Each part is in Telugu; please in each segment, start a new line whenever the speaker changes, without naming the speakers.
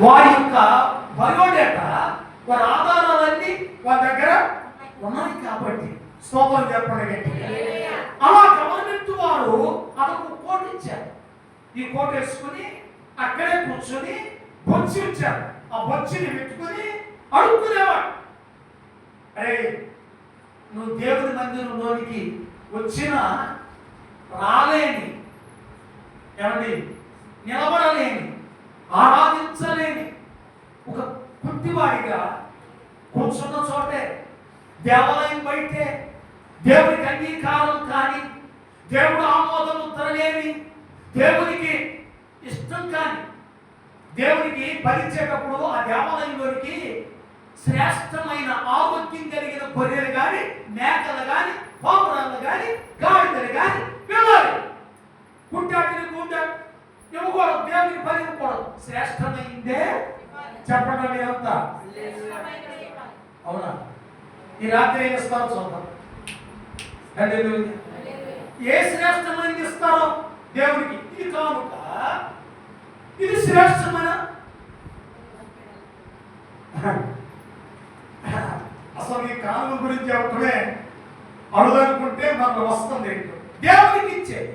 వారి యొక్క బయోడేటా, వారి ఆధారాలన్నీ వారి దగ్గర ఉన్నాయి కాబట్టి స్తోత్రం చెప్పండి గట్టిగా. అలా గవర్నమెంట్ వారు అతను కోట్ ఇచ్చారు. ఈ కోట్ వేసుకుని అక్కడే కూర్చొని బొచ్చి ఇచ్చారు. ఆ బొచ్చిని పెట్టుకుని అడుక్కునేవాడు, అరే నువ్వు దేవుని మందిరంలోనికి వచ్చిన రాలేని, ఏమండి నిలబడలేని, ఆరాధించలేని ఒక కుంటివాడిగా కూర్చున్న చోటే, దేవాలయం బయటే, దేవునికి అంగీకారం కాని, దేవుడు ఆమోదం తరలేని, దేవునికి ఇష్టం కాని, దేవునికి భరించేటప్పుడు ఆ దేవాలయంలోనికి శ్రేష్టమైన ఆరోగ్యం కలిగిన గొర్రెలు కానీ, మేకలు కానీ, పావురాలు కానీ, గాడిదలు కానీ వెళ్ళాలి. గుంటాటిని గుంట ఇవ్వకూడదు, దేవునికి పని ఇవ్వకూడదు. శ్రేష్టమైందే చెప్పండి మీరంతా, అవునా? ఈ రాత్రి ఏం ఇస్తారో చూద్దాం. ఏ శ్రేష్టమైనది ఇస్తారో దేవునికి? ఇది కానుక, ఇది శ్రేష్టమైన. అసలు ఈ కానుక గురించి చెప్పటమే అడుగనుకుంటే మనకు వస్తుంది. దేవునికి ఇచ్చేది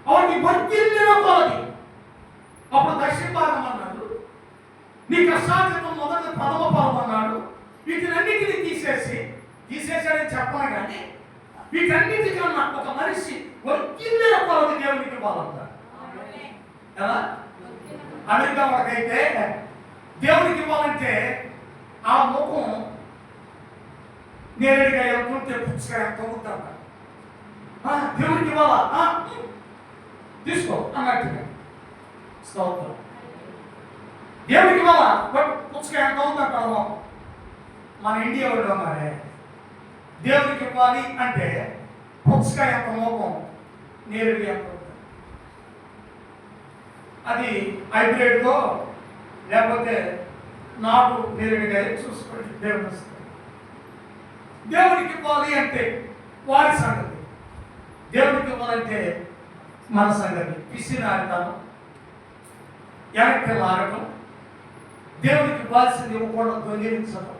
అవన్నీ వర్తిల్లిన కొలది. అప్పుడు దక్షిణ భాగం అన్నాడు, నీ కష్టార్జితం మొదటి ప్రథమ ఫలం అన్నాడు. వీటినన్నిటిని తీసేసాడని చెప్పను కానీ వీటన్నిటికన్నా ఒక మనిషి వర్తిల్లిన కొలది దేవునికి ఇవ్వాలంట. ఎలా? అమెరికా వాళ్ళకైతే దేవునికి ఇవ్వాలంటే ఆ ముఖం నేరుగా వెళ్తుంటే పుచ్చుగా తొమ్ముతాడు. దేవునికి ఇవ్వాలా, తీసుకో అన్నట్టుగా. స్తోత్రం. దేవునికి ఇవ్వాలా, పుచ్చుగా ఎంత అవుతుంటాడు. మన ఇండియా వాళ్ళు మరి దేవునికి ఇవ్వాలి అంటే పుచ్చుగా ఎంత మోకం, నేరుగా ఎంత. అది హైబ్రిడ్తో లేకపోతే నాటు నేరుగా చూసుకోండి. దేవుని దేవునికి ఇవ్వాలి అంటే వారి సంగతి, దేవునికి ఇవ్వాలంటే మన సంగతి. పిసినాడతాను, వెనక్కి లాగటం, దేవునికి ఇవ్వాల్సింది ఇవ్వకూడదు, దొంగిలించడం,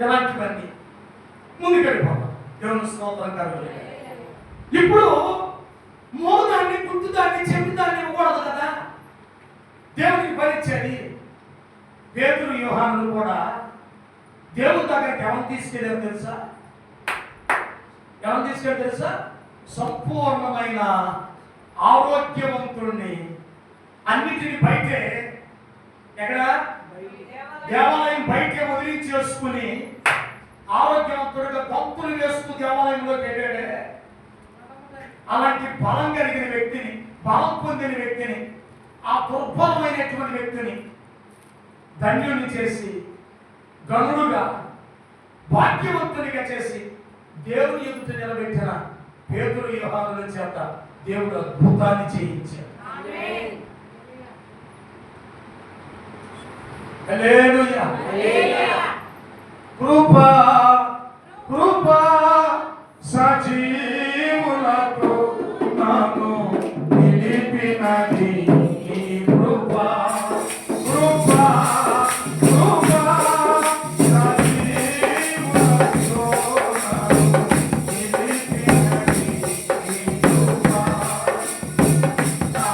ఇలాంటివన్నీ ముందుకెళ్ళిపోతాం. దేవుని స్తోత్రం కలుగు. ఇప్పుడు మూలదాన్ని, గుర్తుదాన్ని, చెవిదాన్ని ఇవ్వకూడదు కదా, దేవునికి భరించేది. పేతురు యోహానులు కూడా దేవుని దగ్గరికి ఎవరు తీసుకెళ్ళారు తెలుసా? ఎవరు తీసుకెళ్ళారు తెలుసా? సంపూర్ణమైన ఆరోగ్యవంతుడిని. అన్నిటిని బయటే, ఎక్కడ? దేవాలయం బయటే వదిలించేసుకుని ఆరోగ్యవంతుడిగా గంతులు వేస్తూ దేవాలయంలోకి వెళ్ళాడే. అలాంటి బలం కలిగిన వ్యక్తిని, బలం పొందిన వ్యక్తిని, ఆ దుర్బలమైనటువంటి వ్యక్తిని ధన్యుని చేసి, గనుడుగా, భాగ్యవంతునిగా చేసి దేవుని ఎదుట నిలబెట్టిన పేతురు యోహానుల చేత దేవుడు అద్భుతాన్ని చేయించాడు. హల్లెలూయా. కృపా కృపా సజీవులతో నాను నిలిపినది కృపా. కృపా కృపా సజీవులతో నాను నిలిపినది కృపా. నా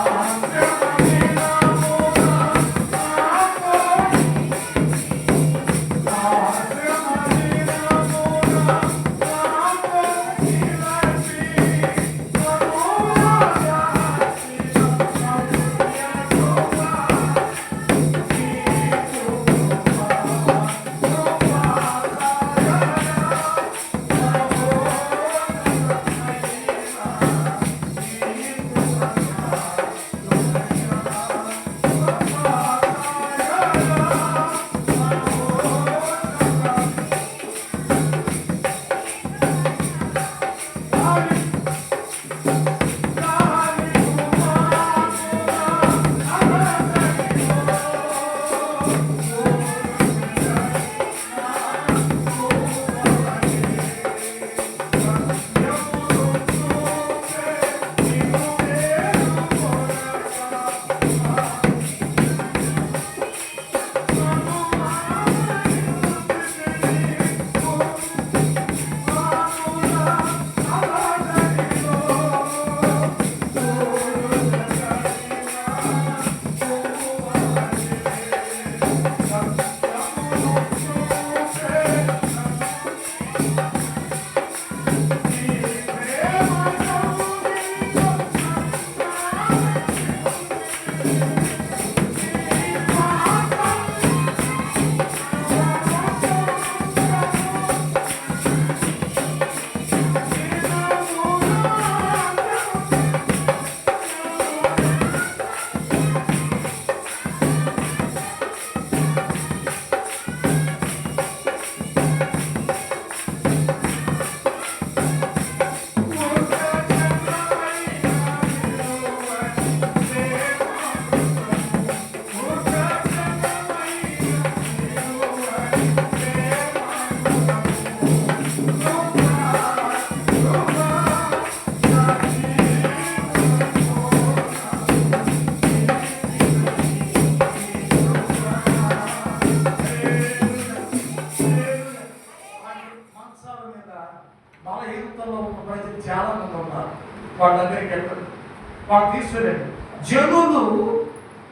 వాళ్ళు తీసుకెళ్ళండి. జనులు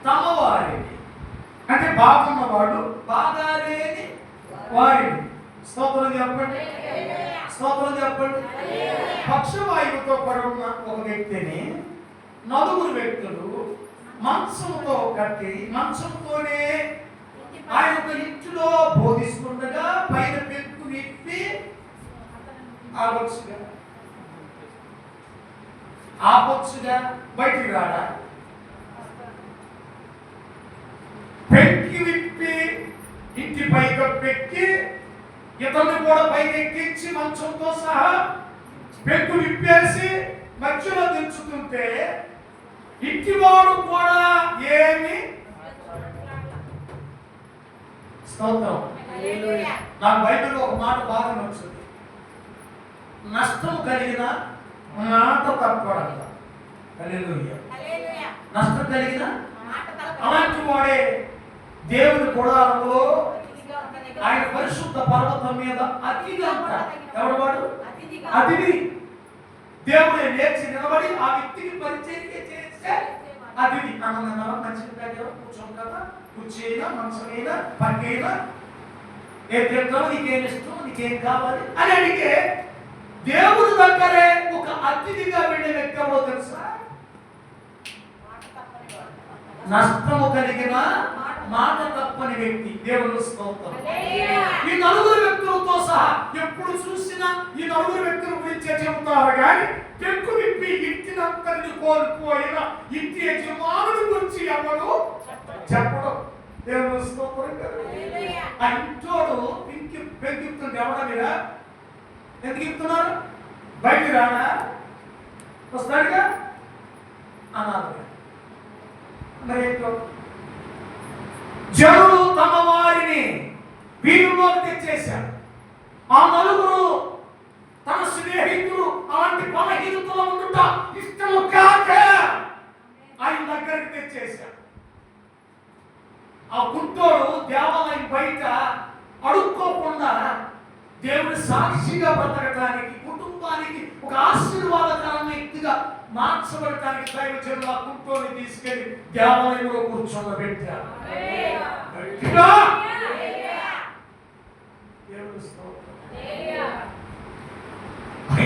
తమ వారిని, అంటే బాగున్నవాడు బాగా లేని వారిని. స్తోత్రం చెప్పండి, స్తోత్రం చెప్పండి. పక్షవాయువుతో పడున్న ఒక వ్యక్తిని నలుగురు వ్యక్తులు మంచంతో కట్టి మంచంతోనే ఆయన ఒక ఇంటిలో బోధిస్తుండగా పైన పెక్కు విప్పి ఆపొచ్చుగా బయటికి రాడా? పెక్కి విప్పి ఇంటి పైకి పెక్కి ఇతన్ని కూడా పైకి ఎక్కించి మంచంతో సహా పెక్కు విప్పేసి మధ్యలో దించుతుంటే ఇంటివాడు కూడా ఏమి స్తోత్రం. నాకు బైబిల్లో ఒక మాట బాగా నచ్చుతుంది. నష్టం కలిగిన మాట తప్పడంట. హల్లెలూయా. నష్టం కలిగిన అలాంటి వాడే దేవుని గుడారంలో ఆయన పరిశుద్ధ పర్వతం మీద అతిథి అంట. ఎవడు వాడు? అతిథి. దేవుడే లేచి నిలబడి ఆ వ్యక్తికి పరిచయం చేస్తే అతిథి. అన్న మంచి దగ్గర కూర్చోం కదా, కుర్చీ అయినా మంచం అయినా పక్క అయినా ఏ తింటావు, నీకేం ఇష్టం, నీకేం కావాలి అని అడిగే దేవుడి దగ్గరే ఒక అతిథిగా వెళ్ళే వ్యక్తి ఎవరో తెలుసా? నష్టము కలిగిన మాట తప్పని వ్యక్తి. దేవుని స్తోత్రం. ఈ నలుగురు వ్యక్తులతో సహా ఎప్పుడు చూసినా ఈ నలుగురు వ్యక్తుల గురించే చెబుతారు కానీ పెక్కు విప్పి ఇంటినంతని కోల్పోయిన ఇంటి యజమానుడి గురించి ఎవరు చెప్పడం. దేవుని స్తోత్రం. ఆ ఇంటోడు పెంకిస్తుంటే ఎవడ మీద ఎందుకు ఇస్తున్నారు? బయటికి రాడా? వస్తాడుగా అనాథగా. మరి ఏంటో జనులు తమ వారిని వీరిలోకి తెచ్చేశారు. ఆ నలుగురు తన స్నేహితులు అలాంటి బలహీనతలో ఉండుట ఇష్టము కాక ఆయన దగ్గరికి తెచ్చేశారు. ఆ గుంటోడు దేవాలయం బయట అడుక్కోకుండా దేవుడి సాక్షిగా బ్రతకడానికి, కుటుంబానికి ఒక ఆశీర్వాదకరమైన వ్యక్తిగా మార్చబడటానికి దైవజనులు ఆ గుంటోని తీసుకెళ్లి దేవాలయంలో కూర్చోబెట్టారు.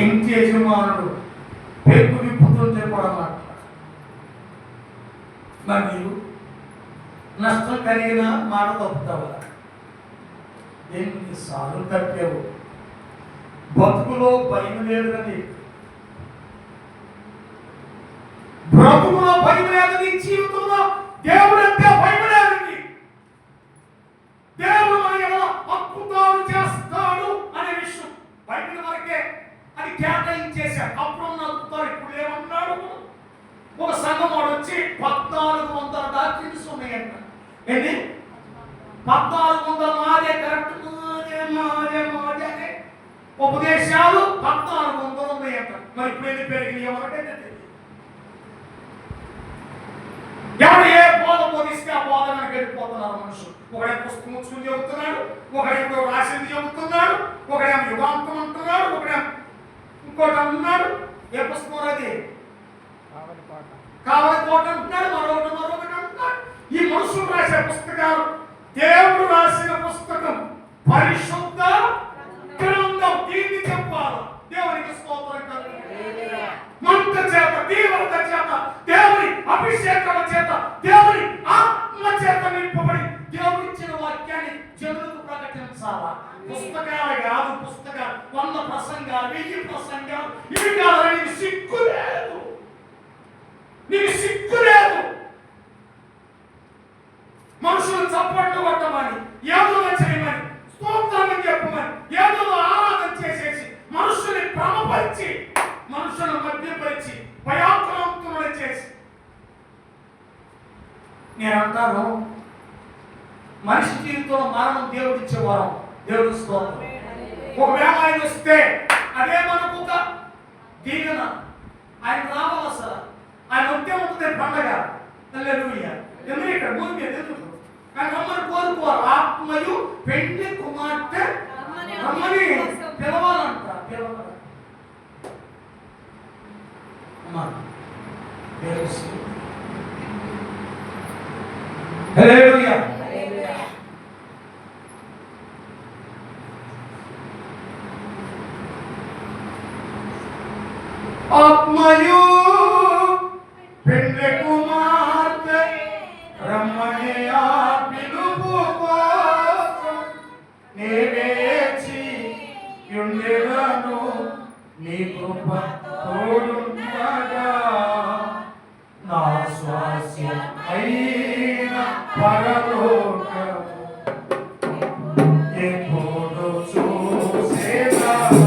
ఇంటి యజమానుడు పెక్కు విప్పుతుంటే కూడా మరియు నష్టం కలిగిన మాట తప్పుతావు. ఎన్ని సార్లు తప్పావు? బతుకులో భయం లేదు కానీ, బ్రతుకులో భయం లేదు, నీ జీవితంలో దేవుడంటే భయం లేదు. దేవుడు మన అద్భుతాలు చేస్తాడు అనే విషయం బయట వరకే అది కేటాయించేశాడు. అప్పుడున్న అద్భుతాలు ఇప్పుడు ఏమన్నాడు? ఒక సంఘం వాడు వచ్చి 1400 డాక్టరీస్ ఉన్నాయంట. ఏంటి 1400 మాదే కరెక్ట్ మాదే అనే ఉపదేశాలు 1400 ఉన్నాయంట. మరి ఇప్పుడు ఎన్ని పెరిగి ఎవరంటే ఎవరు ఏ బోధ బోధిస్తే ఆ బోధ మనకి వెళ్ళిపోతున్నారు మనుషులు. ఒకడే పుస్తకం ముచ్చుకుని చెబుతున్నాడు, ఒకడేమో రాసింది చెబుతున్నాడు, ఒకడేమో యుగాంతం అంటున్నాడు, ఒకడేమో ఇంకోటి అంటున్నాడు. ఏ పుస్తకం అది కావాలి కోట అంటున్నాడు, మరొకటి అంటున్నాడు. ఈ మనుషులు రాసే పుస్తకాలు దేవుడు రాసిన పుస్తకం పరిశుద్ధ గ్రంథం. దీన్ని చెప్పాలి. దేవునికి స్తోత్రం కలుగును. మంట చేత, తీవ్రత చేత, దేవుని అభిషేకం చేత, దేవుని ఆత్మ చేత నింపబడి దేవుడిచ్చిన వాక్యాన్ని జనులకు ప్రకటించాలా. పుస్తకాలు కాదు, పుస్తకాలు 100 ప్రసంగాలు 1000 ప్రసంగాలు ఇవి కాదు. నీకు సిగ్గు లేదు, నీకు సిగ్గు లేదు. మనుషులు చప్పట్లు కొట్టమని, ఏదో చేయమని, స్తోత్రం చెప్పమని, ఏదో ఆరాధన చేసేసి మనుషుల్ని భ్రమపరిచి, మనుషులను మధ్యపరిచి, భయాక్రాంతులను చేసి. నేను అంటాను, మనిషి జీవితంలో మరణం దేవుడిచ్చే వరం. దేవుడు స్తోత్రం. ఒకవేళ ఆయన వస్తే అదే మనకు ఒక దీవెన. ఆయన రావాలి. అసలు ఆయన ఉంటే ఉంటుంది పండగ. హల్లెలూయా. ఎందుకు ఇక్కడ భూమి మీద ఎందుకు ఆయన రమ్మని కోరుకోవాలి. ఆత్మయు పెండ్లి కుమార్తె రమ్మని పిలవాలంట. పిలవాలి. హల్లెలూయా. ఆత్మయు పెండ్లి కుమార్తె రమ్మని ఆ పిలుపు కోసం నే వేచి యుండెదను, నీ కృప తోడుండగా. నా స్వాస్యం అయిన పరలోకము ఎప్పుడు చూసేదను.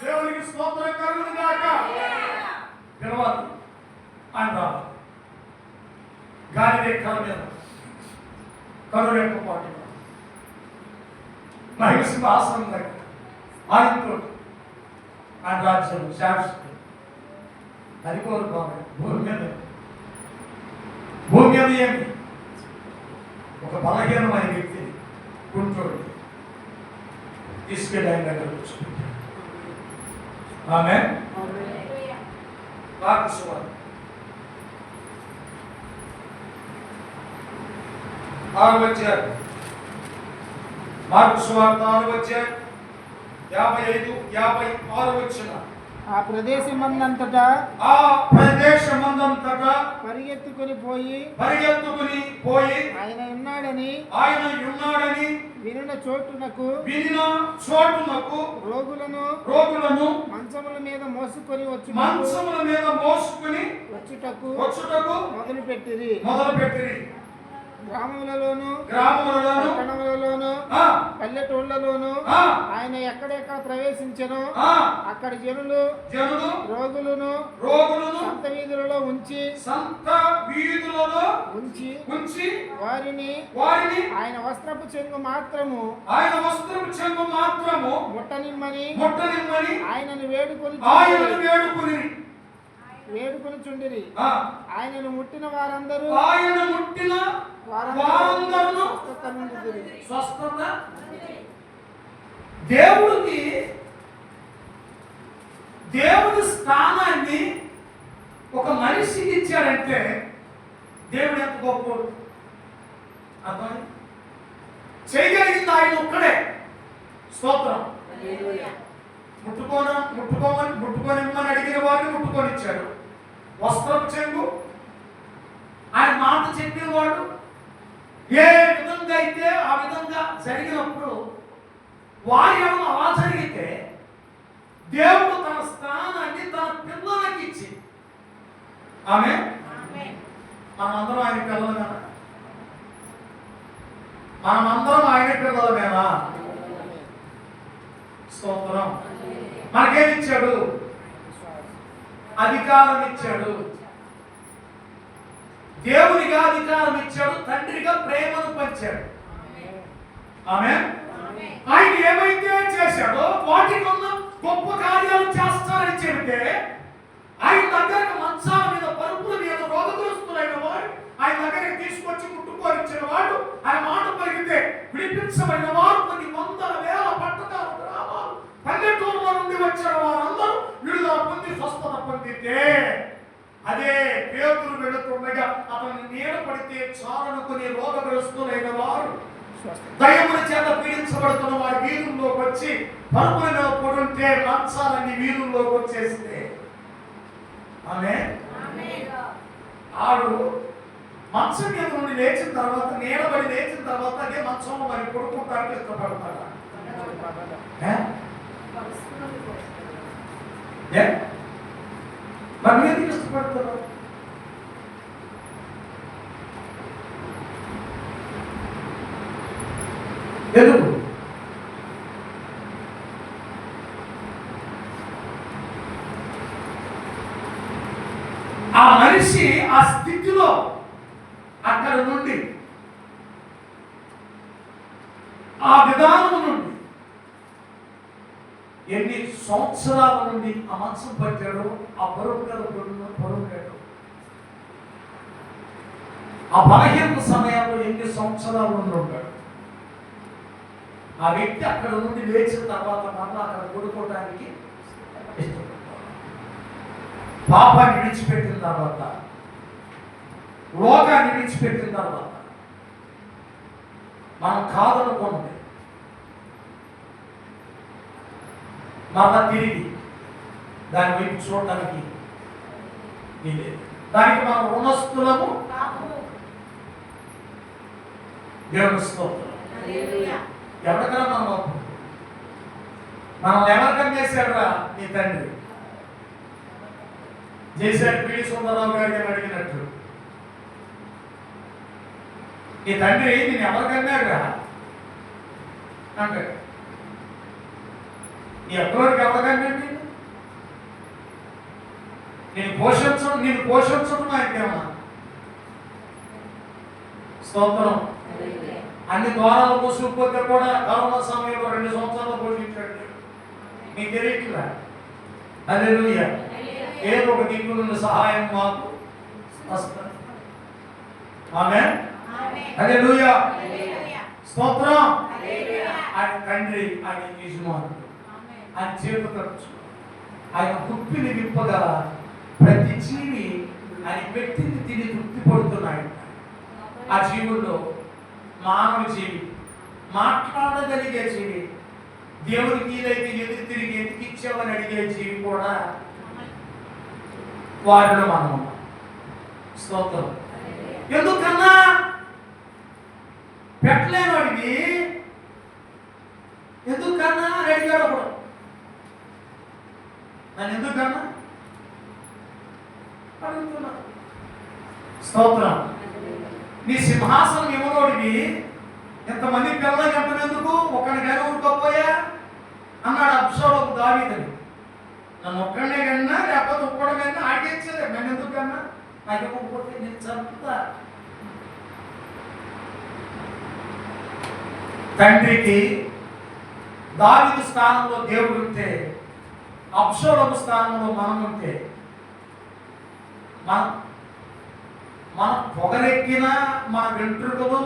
దేవునికి స్తోత్రం కలుగును గాక. పిలవాలి ఆయన రావాలి. గాలి రెక్కల మీద కనురెప్ప పాటు మహిళ సింహాసనం దగ్గర ఆయనతో ఆయన రాజ్యం శాశ్వతం. అది కోరుకోవాలి. భూమి మీద ఏమి ఒక బలహీనమైన వ్యక్తిని కూర్చోండి తీసుకెళ్ళి ఆయన దగ్గర కూర్చుంటాడు. ఆమేన్. మార్కు సువార్త 6వ అధ్యాయం. మార్కు సువార్త 6వ అధ్యాయం 55-56 వచనం.
ఆ ప్రదేశమందంతటా పరిగెత్తుకుని పోయి ఆయన ఉన్నాడని వినిన చోటునకు రోగులను మంచముల మీద మోసుకొని వచ్చుటకు మొదలుపెట్టిరి. గ్రామములలోను పట్టణములలోను పల్లెటూళ్ళలోను ఆయన ఎక్కడెక్కడ ప్రవేశించెనో అక్కడ జనులు రోగులను సంత వీధులలో ఉంచి వారిని ఆయన వస్త్రపు చెంగు మాత్రము ముట్టనిమ్మని ఆయనను వేడుకొని చుండిరి. ఆయనను ముట్టిన వారందరూ
స్వస్థత. దేవుడి స్థానాన్ని ఒక మనిషికి ఇచ్చాడంటే దేవుడు ఎంత గొప్పడు. అర్థం చేయగలిగింది ఆయన ఒక్కడే. స్తోత్రం. ముట్టుకోనిమ్మని అడిగిన వారిని ముట్టుకొనిచ్చాడు. వస్త్రం చెంగు ఆయన మాట చెప్పినవాడు. ఏ విధంగా అయితే ఆ విధంగా జరిగినప్పుడు వారి అలా జరిగితే దేవుడు తన స్థానాన్ని తన పిల్లలకి ఇచ్చి ఆమె మనమందరం ఆయన పిల్లలమేనా? మనమందరం ఆయన పిల్లలమేనా? స్తోత్రం. మనకేమిచ్చాడు? అధికారం ఇచ్చాడు. దేవునిగా అధికారం ఇచ్చాడు. తండ్రిగా ప్రేమను పంచాడు. ఆమేన్. ఆయన ఏమైతే చేశాడో వాటికి ఉన్న గొప్ప కార్యాలు చేస్తారని చెబితే ఆయన దగ్గరకు మంచాల మీద పరుపుల మీద రోగగ్రస్తులైన వాడు ఆయన దగ్గరికి తీసుకొచ్చి ముట్టుకోనిచ్చిన వాడు ఆయన మాట పలికితే విడిపించబడిన వారు కొన్ని వందల వేల పట్టణాలు గ్రామాలు పల్లెటూరులో నుండి వచ్చిన వారందరూ విడుదల పొంది స్వస్థత పొందితే అదే పేతురు వెళుతుండగా అతన్ని నీడ పడితే చాలనుకుని రోగగ్రస్తులైన వారు దయ్యముల చేత పీడించబడుతున్న వారి వీధుల్లోకి వచ్చి పరుపుల మీద పడుంటే మంచాలన్నీ వీధుల్లోకి వచ్చేస్తే ఆమె ఆడు మంచం మీద నుండి లేచిన తర్వాత నీడబడి లేచిన తర్వాత అదే మంచంలో మరి పడుకుంటానికి ఇష్టపడతారా? మరి ఎందుకు ఇష్టపడతారు? ఎందుకు? ఆ మనిషి ఆ స్థితిలో అక్కడ నుండి ఆ విధానం నుండి ఎన్ని సంవత్సరాల నుండి ఆ మనసు పట్టాడు, ఆ బరువు ఆ బలహీన సమయాల్లో ఎన్ని సంవత్సరాలు నుండి ఉంటాడు. ఆ వ్యక్తి అక్కడ నుండి లేచిన తర్వాత మళ్ళీ అక్కడ కొడుకోవడానికి ఇష్టపడతాడు. పాపాన్ని విడిచిపెట్టిన తర్వాత, లోకాన్ని విడిచిపెట్టిన తర్వాత మనం కాదనుకోండి మళ్ళా తిరిగి దాని వైపు చూడటానికి వీలేదు. దానికి మనం రుణస్థులము. దేవుని స్తోత్రం. ఎవరికైనా మనం ఎవరికైనా చేశాడురా నీ తండ్రి చేశాడు పీడి సుందరరావు గారికి అని అడిగినట్టు నీ తండ్రి నేను ఎవరికన్నాడురా అంటే నీ ఎక్కడికి ఎవరికన్నాడు? నేను పోషించడం ఆయనకేమన్నా స్తోత్రం. అన్ని ద్వారాలు మూసుకుపోతే కూడా కరోనా సమయంలో 2 సంవత్సరాలు పోషించాడు. మీకు తెలియట్లా? హల్లెలూయా. ఏదో ఒక దిక్కు నుండి సహాయం మాకు వస్తుంది. ఆమేన్. హల్లెలూయా. స్తోత్రం. ఆయన తండ్రి, ఆయన యజమానుడు, ఆయన చేతులు ఖర్చు, ఆయన కుప్పిని విప్పగల ప్రతి జీవి ఆయన పెట్టింది తిని తృప్తి పడుతున్నాడు. ఆ జీవుల్లో మానవ జీవి, మాట్లాడగలిగే జీవి, దేవుడికి ఏదైతే ఎదురు తిరిగి ఎందుకు ఇచ్చావని అడిగే జీవి కూడా వారిలో మనం ఉన్నాం. స్తోత్రం. ఎందుకన్నా పెట్టలేని వాడిని ఎందుకన్నా అడిగాడు అప్పుడు. నన్ను ఎందుకన్నా అడుగుతున్నా. స్తోత్రం. నీ సింహాసనం ఇవ్వనోడివి ఎంతమంది పిల్లలకి ఎంతమెందుకు ఒకరిని కానీ ఊరుకోపోయా అన్నాడు అబ్షాలోము దావీదుని. నన్ను ఒక్కడనే కన్నా లేకపోతే ఒక్కడే కన్నా ఆడించలే. నన్ను ఎందుకు కన్నా? నాకు ఇవ్వకపోతే నేను చంపుతా. తండ్రికి దావీదు స్థానంలో దేవుడు ఉంటే, అబ్షాలోము స్థానంలో మనం ఉంటే మన పొగరెక్కిన మన వెంట్రుకలు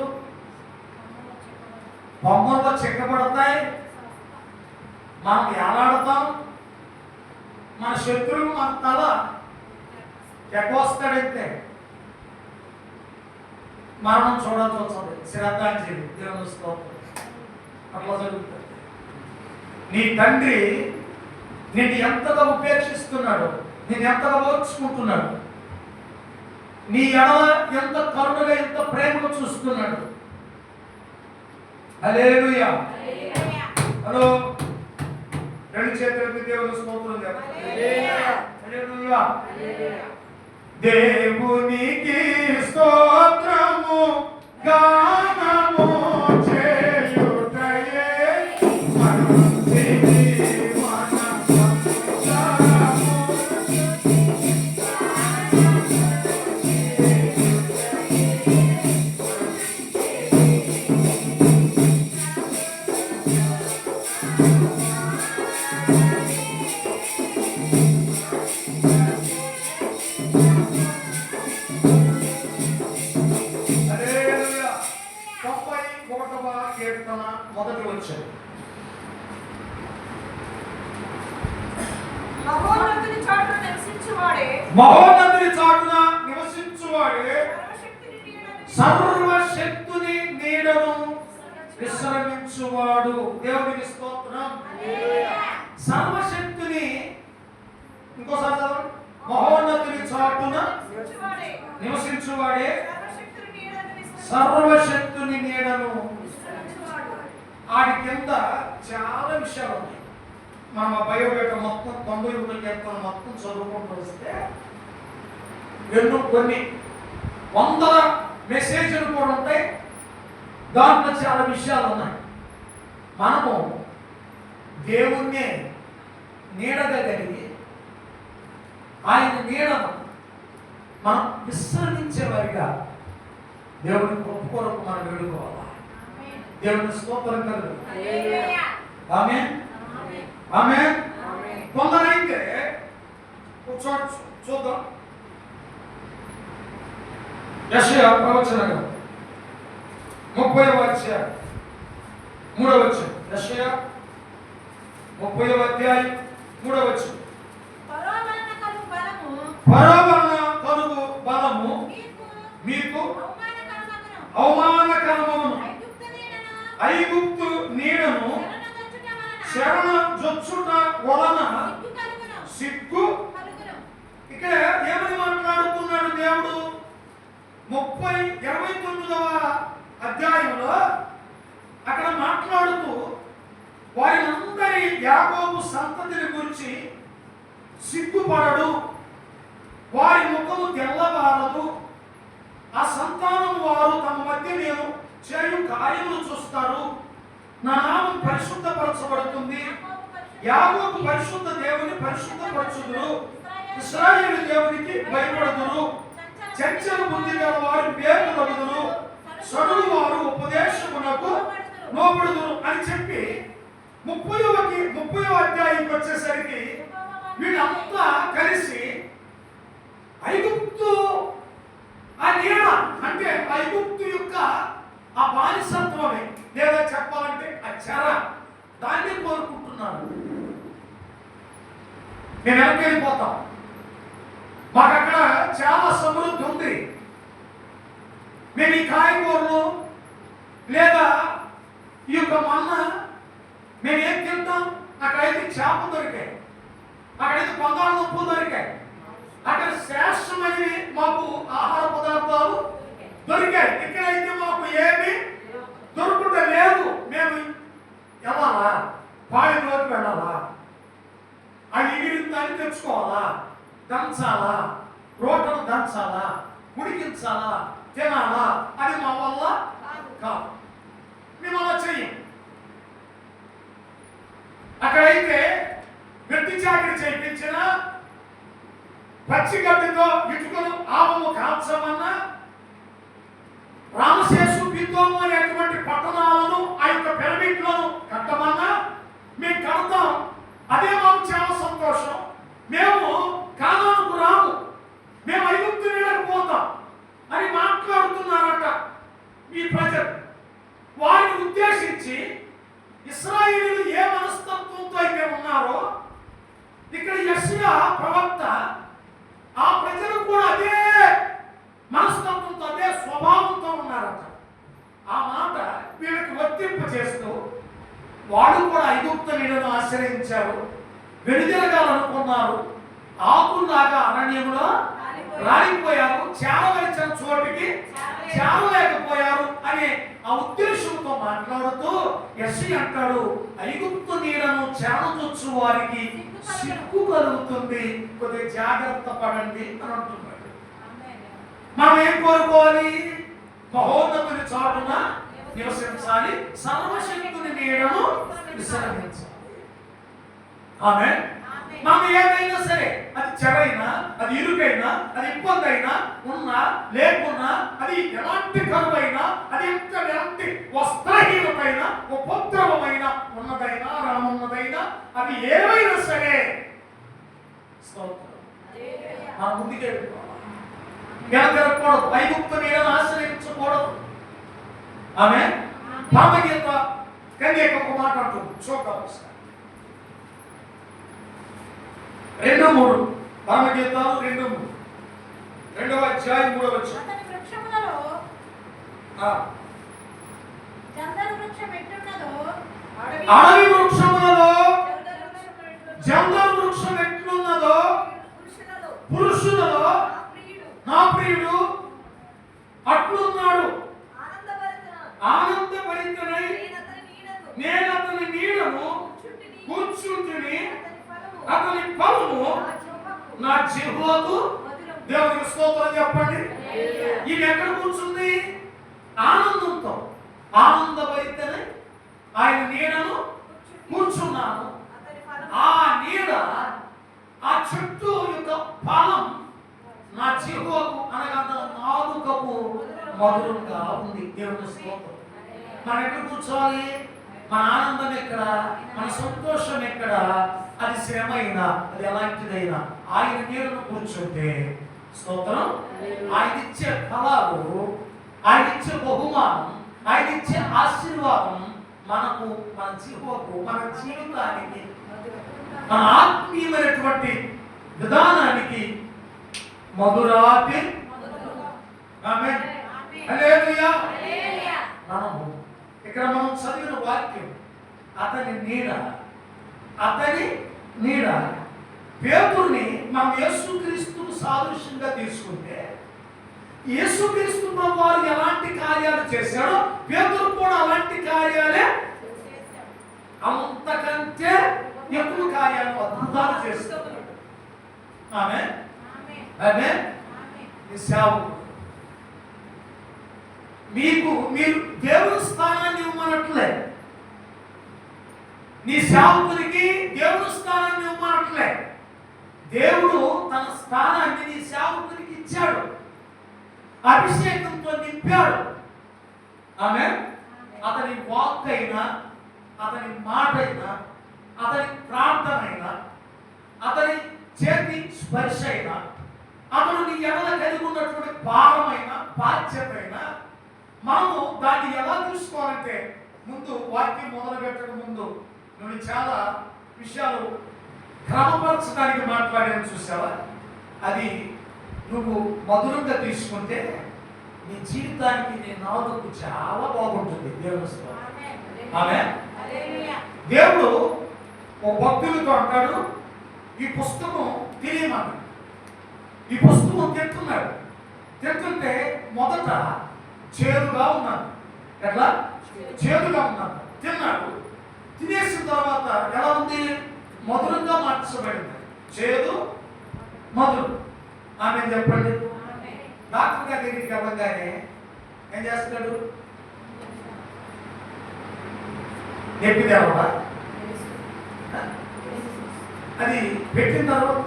బొమ్మల్లో చెక్కబడతాయి. మనం ఏలాడతాం. మన శత్రువు మన తల ఎగ్గొస్తాడంతే మరణం చూడాల్సి వస్తుంది. శ్రద్ధాంజలి. దేవుని స్తోత్రం. అట్లా జరుగుతుంది. నీ తండ్రి నిన్ను ఎంతగా ఉపేక్షిస్తున్నాడు, నిన్ను ఎంతగా ఓర్చుకుంటున్నాడు, నీ ఎడల ఎంత కరుణగా ఎంత ప్రేమగా చూస్తున్నాడు. హల్లెలూయా. హలో, 2 చేతులెత్తి దేవుని స్తోత్రం హల్లెలూయా. దేవునికి స్తోత్రము గానము చేయుటయే మంచిది మన సంసారము. మొదటి వచ్చాడు. మహోన్నతుని చాటున నివసించువాడే సర్వశక్తుని నీడను విశ్రమించువాడు. దేవునికి స్తోత్రం. సర్వశక్తుని ఇంకోసారి చదవండి. మహోన్నతుని చాటున నివసించువాడే సర్వశక్తుని నీడను కింద చాలా విషయాలు ఉన్నాయి. మనం ఆ బయోడేటా మొత్తం 91 కీర్తన మొత్తం చదువుకుంటూ వస్తే ఎన్నో కొన్ని వందల మెసేజ్లు కూడా ఉంటాయి. దాంట్లో చాలా విషయాలు ఉన్నాయి. మనము దేవుణ్ణే నీడగా కలిగి ఆయన నీడను మనం విశ్రమించేవారిగా దేవుని కృప కొరకు మనం వేడుకోవాలి. దేవుని స్తోత్రం కలుగు. ఆమేన్ ఆమేన్. కొందరైతే చూద్దాం. యెషయా ప్రవచన గ్రంథం 30వ అధ్యాయం 3వ వచనం. యెషయా 30వ అధ్యాయం 3వ వచనం. ఫరో వలన కలుగు బలము మీకు అవమానకరమును ఐగుప్తు నీడను శరణ జొచ్చుట వలన సిగ్గు. ఇక్కడ ఏమని మాట్లాడుతున్నాడు దేవుడు? 29వ అధ్యాయంలో అక్కడ మాట్లాడుతూ వారినందరి యాకోబు సంతతిని గురించి సిగ్గుపడడు, వారి ముఖము తెల్లబారదు, ఆ సంతానం వారు తమ మధ్య నేను చేయు కార్యములు చూస్తారు, నా నామం పరిశుద్ధపరచబడుతుంది, యాకోబు పరిశుద్ధ దేవుని పరిశుద్ధపరచుదురు, ఇశ్రాయేలు దేవునికి భయపడుదురు, చంచల బుద్ధి గల వారు వేగులగుదురు, సడులు వారు ఉపదేశమునకు లోబడుదురు అని చెప్పి 30వ అధ్యాయంకి వచ్చేసరికి వీళ్ళంతా కలిసి ఐగుప్తు ఆ నీడ అంటే ఐగుప్తు యొక్క ఆ బానిసత్వమే లేదా చెప్పాలంటే ఆ చెర దాన్ని కోరుకుంటున్నారు. మేము వెనక్కి వెళ్ళిపోతాం. మాకు అక్కడ చాలా సమృద్ధి ఉంది. మేము ఈ కాయగూరలు లేదా ఈ యొక్క మన్న మేము ఏం తింటాం? అక్కడైతే చేప దొరికాయి, అక్కడైతే బంగాళదుంపలు దొరికాయి, అక్కడ శ్రేష్టమైనవి మాకు ఆహార పదార్థాలు దొరికాయి. ఇక్కడైతే మాకు ఏమి దొరుకుట లేదు. మేము వెళ్ళాలా? పాళెంలోకి వెళ్ళాలా? అది ఎగిరిందని తెచ్చుకోవాలా? దంచాలా? రోటను దంచాలా? ఉడికించాలా? తినాలా? అది మా వల్ల కాదు. మేము అలా చెయ్యం. అక్కడైతే వెట్టి చాకరి చేయించిన పచ్చిగడ్డితో ఇటుకలు ఆవము కాల్చమన్నా, రామశేషు బిద్దోము అనేటువంటి పట్టణాలను ఆ యొక్క పిరమిడ్లను కట్టమన్నా మేము కడతాం. అదే మాకు చాలా సంతోషం. మేము కానానుకు రాము, మేము ఐగుప్తు నీడకు పోతాం అని మాట్లాడుతున్నారట ఈ ప్రజలు. వారిని ఉద్దేశించి ఇశ్రాయేలీయులు ఏ మనస్తత్వంతో అయితే ఉన్నారో ఇక్కడ యెషయా ప్రవక్త ఆ ప్రజలు కూడా అదే మనస్తత్వంతో అదే స్వభావంతో ఉన్నారట. ఆ మాట వీళ్ళకి వర్తింప చేస్తూ వాడు కూడా ఐగుప్తు నీడను ఆశ్రయించారు, వెనుదిరగాలనుకున్నారు, ఆకుల్లాగా అరణ్యంలో రాలిపోయారు, చేరవలసిన చోటికి చేరలేకపోయారు అనే ఆ ఉద్దేశంతో మాట్లాడుతూ యెషయా అంటాడు, ఐగుప్తు నీడను చేరదొచ్చు వారికి సిగ్గు కలుగుతుంది, కొద్దిగా జాగ్రత్త పడండి అని అంటున్నాడు. మనం ఏం కోరుకోవాలి? మహోన్నతుని చాటున నివసించాలి, సర్వశక్తుని నీడను విశ్రమించాలి. ఆమేన్. మనం ఏదైనా సరే, అది చెరైనా, అది ఇరుకైనా, అది ఇబ్బంది అయినా, ఉన్నా లేకున్నా, అది ఎలాంటి కరువైనా, అది ఎలాంటి వస్త్రహీనతైనా, ఉపద్రవమైన ఉన్నదైనా రానున్నదైనా, అది ఏమైనా సరే మనం ముందుకే వెనకరకూడదు, ఐగుప్తు నీడను ఆశ్రయించకూడదు. ఆమె భావగీత కన్యక ఒక మాట అంటుంది, చూద్దాం ఒకసారి. 2:3 భావగీతాలు 2:3 2వ అధ్యాయం 3వ వచనం.
అతని వృక్షములలో
అడవి వృక్షములలో జందరు వృక్షం ఎట్లున్నదో పురుషులలో నా ప్రియుడు అట్లున్నాడు. ఆనందభరితుడై నేను అతని కూర్చుంటిని అతని ఫలము నా జిహ్వకు. దేవునికి స్తోత్రం చెప్పండి. ఇది ఎక్కడ కూర్చుంది? ఆనందంతో, ఆనందభరితనే ఆయన నీడను కూర్చున్నాను. ఆ నీడ, ఆ చెట్టు యొక్క ఫలం నా జిహ్వకు అనగా నాలుకకు మధురంగా ఉంది. దేవుని స్తోత్రం. మనం ఎక్కడ కూర్చోవాలి? మన ఆనందం ఎక్కడ? మన సంతోషం ఎక్కడ? అది శ్రమ అయినా, అది ఎలాంటిదైనా ఆయన నీడను కూర్చుంటే స్తోత్రం. ఆయన ఇచ్చే ఫలాలు, ఆయన ఇచ్చే బహుమానం, ఆయన ఇచ్చే ఆశీర్వాదం మనకు, మన జీవకు, మన జీవితానికి, మన ఆత్మీయమైనటువంటి విధానానికి మధురాతి. ఆమేన్. హల్లెలూయా. మనము ఇక్కడ మనం చదివిన వాక్యం అతని నీడ, అతని నీడ. పేతురుని మనం యేసుక్రీస్తును సాదృశ్యంగా తీసుకుంటే యేసుక్రీస్తు వారు ఎలాంటి కార్యాలు చేశాడో పేతురు కూడా అలాంటి కార్యాలే, అంతకంటే ఎక్కువ కార్యాలు, అద్భుతాలు చేస్తాడు. ఆమేన్. ఆమేన్. సేవకుడు మీరు దేవుని స్థానాన్ని ఇవ్వమనట్లే, నీ సేవకునికి దేవుని స్థానాన్ని ఇవ్వమనట్లే. దేవుడు తన స్థానాన్ని నీ సేవకునికి ఇచ్చాడు, అభిషేకంతో నింపాడు. ఆమేన్. అతని వాక్ అయినా, అతని మాట అయినా, అతని ప్రార్థన అయినా, అతని చేతి స్పర్శ అయినా, అతను నీ ఎడల కలిగి ఉన్నటువంటి భారమైన బాధ్యత అయినా, మనము దాన్ని ఎలా చూసుకోవాలంటే, ముందు వాక్యం మొదలు పెట్టక ముందు నువ్వు చాలా విషయాలు క్రమపరచడానికి మాట్లాడాను చూసావా? అది నువ్వు మధురంగా తీసుకుంటే నీ జీవితానికి, నీ నాలుగు చాలా బాగుంటుంది. దేవుని స్తోత్రం. ఆమేన్. దేవుడు ఓ భక్తులతో అంటాడు, ఈ పుస్తకం తెలియమన్నాడు. ఈ పుస్తకం తింటున్నాడు. తింటుంటే మొదట చేదుగా ఉన్నాడు. ఎట్లా? చేదుగా ఉన్నాడు. తిన్నాడు. తినేసిన తర్వాత ఎలా ఉంది? మధురంగా మార్చబడింది. చేదు మధురం. ఆమె చెప్పండి. డాక్టర్ గారి దగ్గరికి వెళ్ళగానే ఏం చేస్తాడు? ఎప్పిదేవడా అది పెట్టిన తర్వాత,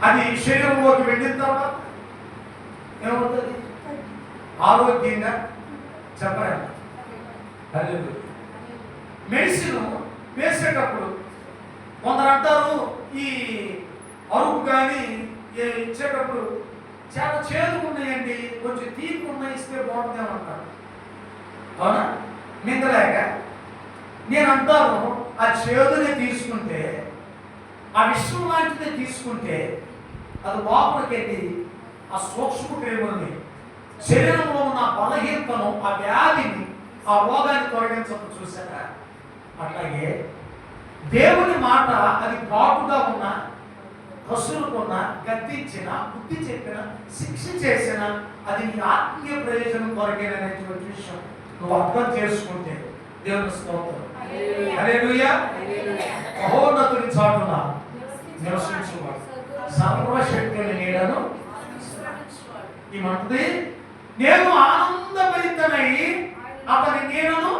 అది శరీరంలోకి వెళ్ళిన తర్వాత ఏమవుతుంది? ఆరోగ్యంగా చెప్పండి. మెడిసిన్ వేసేటప్పుడు కొందరు అంటారు, ఈ అరుపు కానీ ఇచ్చేటప్పుడు చాలా చేదుగా ఉన్నాయండి, కొంచెం తీపి ఉన్నాయి, ఇస్తే బాగుంటుందేమంటారు. అవునా? నిందలేక నేను అంటాను, ఆ చేదునే తీసుకుంటే, ఆ విషయం లాంటిదే తీసుకుంటే అది లోపలికి వెళ్ళి ఆ సూక్ష్మ క్రిముల్ని, శరీరంలో ఉన్న బలహీనతను, ఆ వ్యాధిని, ఆ రోగాన్ని తొలగించడం చూశాక, అట్లాగే దేవుని మాట అది ఘాటుగా ఉన్న, కసురుకున్న, గద్దించిన, బుద్ధి చెప్పిన, శిక్ష చేసిన, అది నీ ఆత్మీయ ప్రయోజనం కొరకేననేటువంటి విషయం నువ్వు అర్థం చేసుకుంటే దేవుని స్తోత్రం. హల్లెలూయా. మహోన్నతుని చాటున నివసించువాడు, సర్వశక్తుని నీడను ఏమంటుంది? నేను ఆనందభరితనై అతని నీడను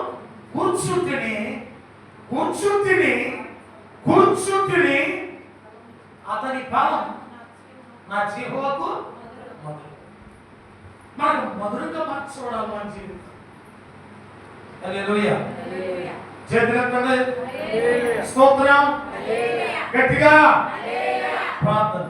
కూర్చుంటిని అతని ఫలం నా జిహ్వకు మధురం. మనం మధురంగా మార్చుకోవడాలి మన జీవితం. హల్లెలూయా. చేతులెత్తండి. స్తోత్రం. గట్టిగా ప్రార్థన.